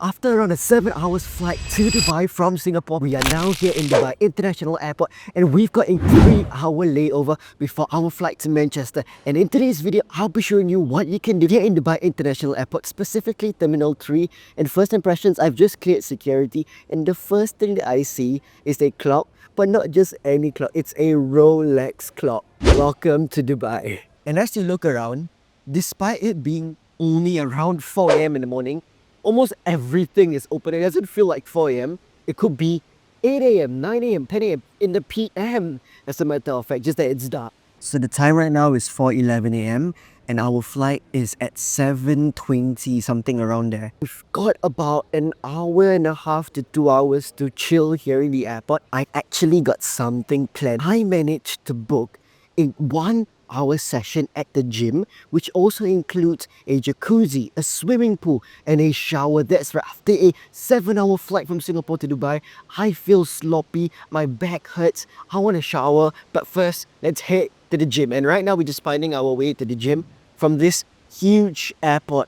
after around a 7 hours flight to Dubai from Singapore, we are now here in Dubai International Airport and we've got a 3-hour layover before our flight to Manchester. And in today's video, I'll be showing you what you can do here in Dubai International Airport, specifically Terminal 3. And first impressions, I've just cleared security and the first thing that I see is a clock, but not just any clock, it's a Rolex clock. Welcome to Dubai. And as you look around, despite it being only around 4 a.m. in the morning, almost everything is open. It doesn't feel like 4 a.m. It could be 8 a.m., 9 a.m., 10 a.m. in the PM, as a matter of fact, just that it's dark. So the time right now is 4:11 a.m. and our flight is at 7:20, something around there. We've got about an hour and a half to 2 hours to chill here in the airport. I actually got something planned. I managed to book a 1-hour session at the gym, which also includes a jacuzzi, a swimming pool, and a shower. That's right, after a 7-hour flight from Singapore to Dubai, I feel sloppy, my back hurts, I want to shower, but first, let's head to the gym. And right now, we're just finding our way to the gym from this huge airport.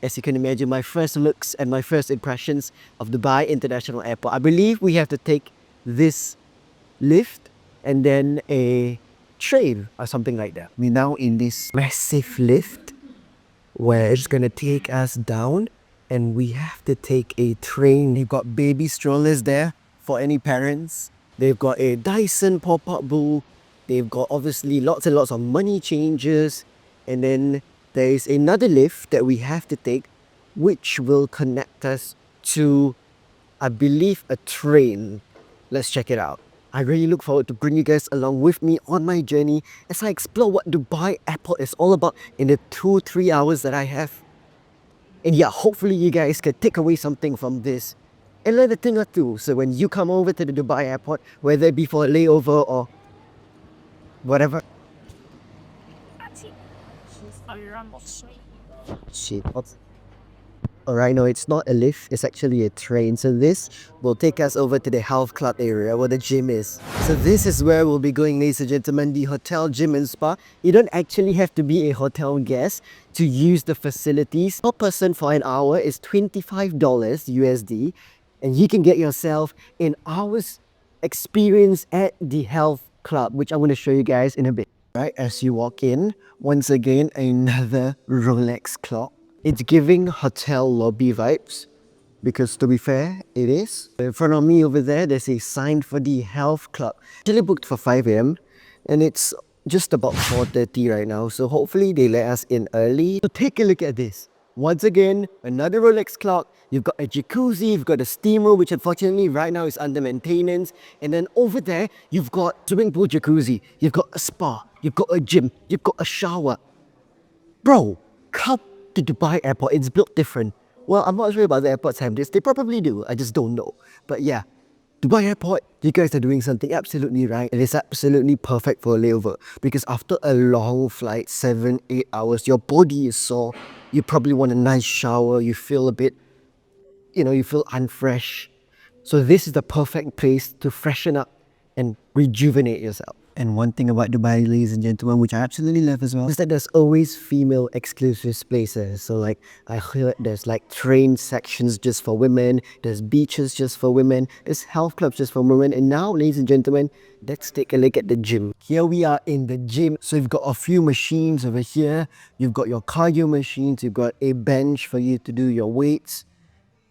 As you can imagine, my first looks and my first impressions of Dubai International Airport. I believe we have to take this lift and then a train or something like that. We're now in this massive lift where it's gonna take us down and we have to take a train. They've got baby strollers there for any parents. They've got a Dyson pop-up bowl. They've got obviously lots and lots of money changers. And then there is another lift that we have to take, which will connect us to, I believe, a train. Let's check it out. I really look forward to bring you guys along with me on my journey as I explore what Dubai Airport is all about in the 2-3 hours that I have. And yeah, hopefully you guys can take away something from this and learn a thing or two. So when you come over to the Dubai Airport, whether it be for a layover or whatever. Shit. Alright, no, it's not a lift, it's actually a train. So this will take us over to the health club area where the gym is. So this is where we'll be going, ladies and gentlemen, the hotel, gym and spa. You don't actually have to be a hotel guest to use the facilities. Per person for an hour is $25 USD and you can get yourself an hour's experience at the health club, which I'm going to show you guys in a bit. Right, as you walk in, once again, another Rolex clock. It's giving hotel lobby vibes because, to be fair, it is. In front of me over there, there's a sign for the health club. Actually booked for 5 a.m. and it's just about 4:30 right now. So hopefully they let us in early. So take a look at this. Once again, another Rolex clock. You've got a jacuzzi, you've got a steamer, which unfortunately right now is under maintenance. And then over there, you've got swimming pool jacuzzi, you've got a spa, you've got a gym, you've got a shower. Bro, come to Dubai Airport, it's built different. Well, I'm not sure about the airports have this. They probably do, I just don't know. But yeah, Dubai Airport, you guys are doing something absolutely right. It is absolutely perfect for a layover because after a long flight, 7-8 hours, your body is sore. You probably want a nice shower. You feel a bit, you feel unfresh. So this is the perfect place to freshen up and rejuvenate yourself. And one thing about Dubai, ladies and gentlemen, which I absolutely love as well, is that there's always female exclusive places. So like, I heard there's like train sections just for women, there's beaches just for women, there's health clubs just for women. And now, ladies and gentlemen, let's take a look at the gym. Here we are in the gym. So you've got a few machines over here. You've got your cardio machines, you've got a bench for you to do your weights.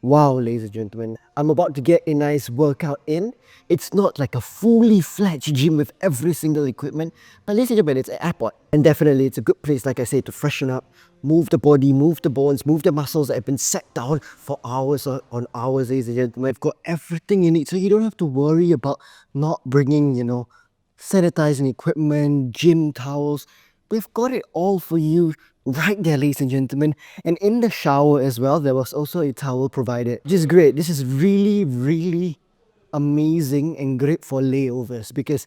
Wow, ladies and gentlemen, I'm about to get a nice workout in. It's not like a fully fledged gym with every single equipment, but ladies and gentlemen, it's an airport. And definitely it's a good place, like I say, to freshen up, move the body, move the bones, move the muscles that have been set down for hours on hours, ladies and gentlemen. I've got everything you need, so you don't have to worry about not bringing, sanitizing equipment, gym towels. We've got it all for you right there, ladies and gentlemen. And in the shower as well, there was also a towel provided, which is great. This is really, really amazing and great for layovers because,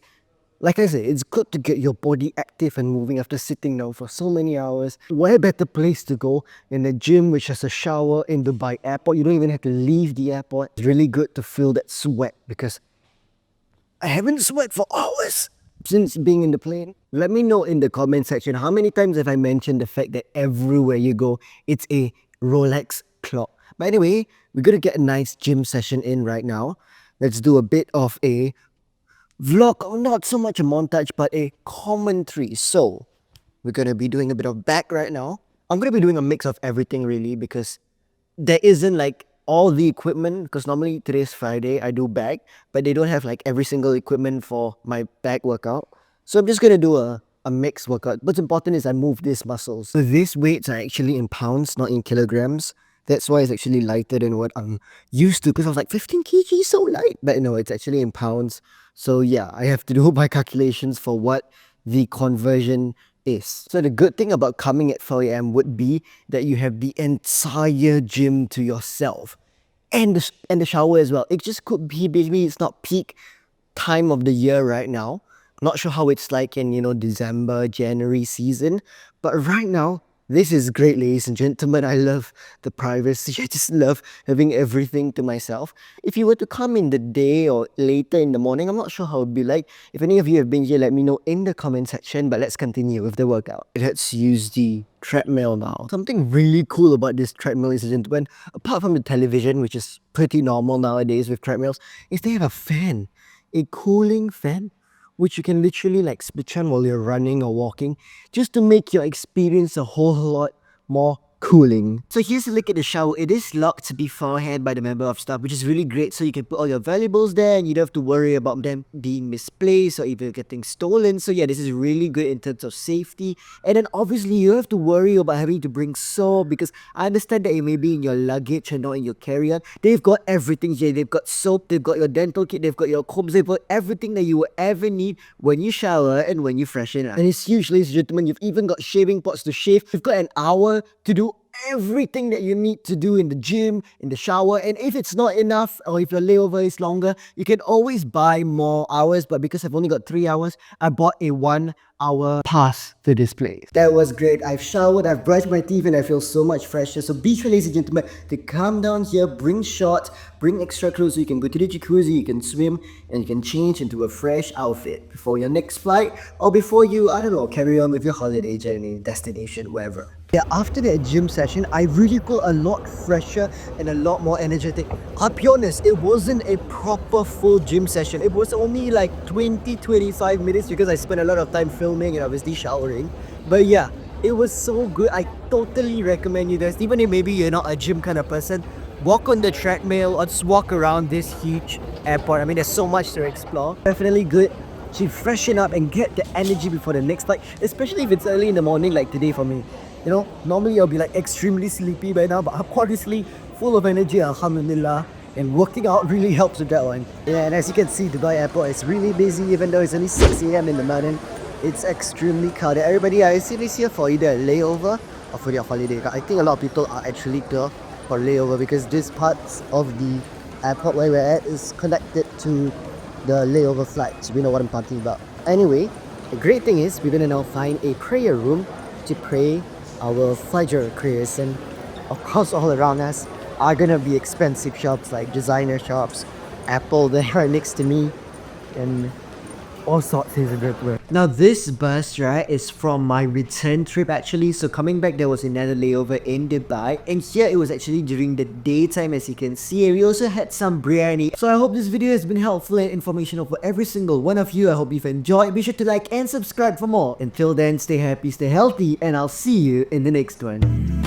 like I said, it's good to get your body active and moving after sitting down for so many hours. Where better place to go in a gym which has a shower in Dubai Airport? You don't even have to leave the airport. It's really good to feel that sweat because I haven't sweat for hours since being in the plane. Let me know in the comment section how many times have I mentioned the fact that everywhere you go, it's a Rolex clock. But anyway, we're gonna get a nice gym session in right now. Let's do a bit of a vlog, or not so much a montage, but a commentary. So, we're gonna be doing a bit of back right now. I'm gonna be doing a mix of everything really because there isn't like all the equipment, because normally today's Friday I do back, but they don't have like every single equipment for my back workout. So I'm just gonna do a mixed workout. What's important is I move these muscles. So these weights are actually in pounds, not in kilograms. That's why it's actually lighter than what I'm used to, because I was like 15 kg so light. But no, it's actually in pounds. So yeah, I have to do my calculations for what the conversion is. So the good thing about coming at 4 a.m. would be that you have the entire gym to yourself, and the shower as well. It just could be, maybe it's not peak time of the year right now. Not sure how it's like in, December, January season, but right now this is great, ladies and gentlemen. I love the privacy. I just love having everything to myself. If you were to come in the day or later in the morning, I'm not sure how it would be like. If any of you have been here, let me know in the comment section. But let's continue with the workout. Let's use the treadmill now. Something really cool about this treadmill, ladies and gentlemen, apart from the television, which is pretty normal nowadays with treadmills, is they have a fan. A cooling fan, which you can literally like switch on while you're running or walking, just to make your experience a whole lot more cooling. So here's a look at the shower. It is locked beforehand by the member of staff, which is really great, so you can put all your valuables there and you don't have to worry about them being misplaced or even getting stolen. So yeah, this is really good in terms of safety. And then obviously you have to worry about having to bring soap, because I understand that it may be in your luggage and not in your carry-on. They've got everything here. They've got soap, they've got your dental kit, they've got your combs, they've got everything that you will ever need when you shower and when you freshen up. And it's huge, ladies and gentlemen. You've even got shaving pots to shave. You've got an hour to do everything that you need to do in the gym, in the shower. And if it's not enough, or if your layover is longer, you can always buy more hours. But because I've only got 3 hours, I bought a 1-hour pass to this place. That was great. I've showered, I've brushed my teeth, and I feel so much fresher. So be sure, ladies and gentlemen, to come down here, bring shorts, bring extra clothes so you can go to the jacuzzi, you can swim, and you can change into a fresh outfit before your next flight, or before you, I don't know, carry on with your holiday journey, destination, wherever. Yeah, after that gym session, I really feel a lot fresher and a lot more energetic. I'll be honest, it wasn't a proper full gym session. It was only like 20-25 minutes because I spent a lot of time filming and obviously showering. But yeah, it was so good. I totally recommend you guys, even if maybe you're not a gym kind of person, walk on the treadmill or just walk around this huge airport. I mean, there's so much to explore. Definitely good to freshen up and get the energy before the next flight, especially if it's early in the morning like today for me. Normally I'll be like extremely sleepy by now, but I'm honestly full of energy, alhamdulillah. And working out really helps with that one. Yeah, and as you can see, Dubai airport is really busy, even though it's only 6 a.m. in the morning. It's extremely crowded. Everybody is here for either a layover or for their holiday. I think a lot of people are actually here for layover because this parts of the airport where we're at is connected to the layover flights. We know what I'm talking about. Anyway, the great thing is we're gonna now find a prayer room to pray our Fajr prayers, and of course all around us are gonna be expensive shops like designer shops, Apple there right next to me, and all sorts of things. Now this bus, right, is from my return trip actually. So coming back, there was another layover in Dubai, and here it was actually during the daytime, as you can see. And we also had some biryani. So I hope this video has been helpful and informational for every single one of you. I hope you've enjoyed. Be sure to like and subscribe for more. Until then, stay happy, stay healthy, and I'll see you in the next one.